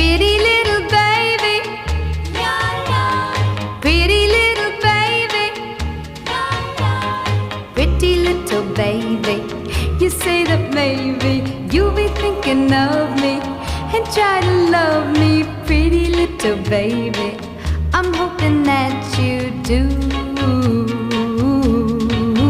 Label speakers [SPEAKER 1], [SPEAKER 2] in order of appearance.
[SPEAKER 1] Pretty little baby, pretty little baby, pretty little baby. You say that maybe you'll be thinking of me and try to love me, pretty little baby. I'm hoping that you do.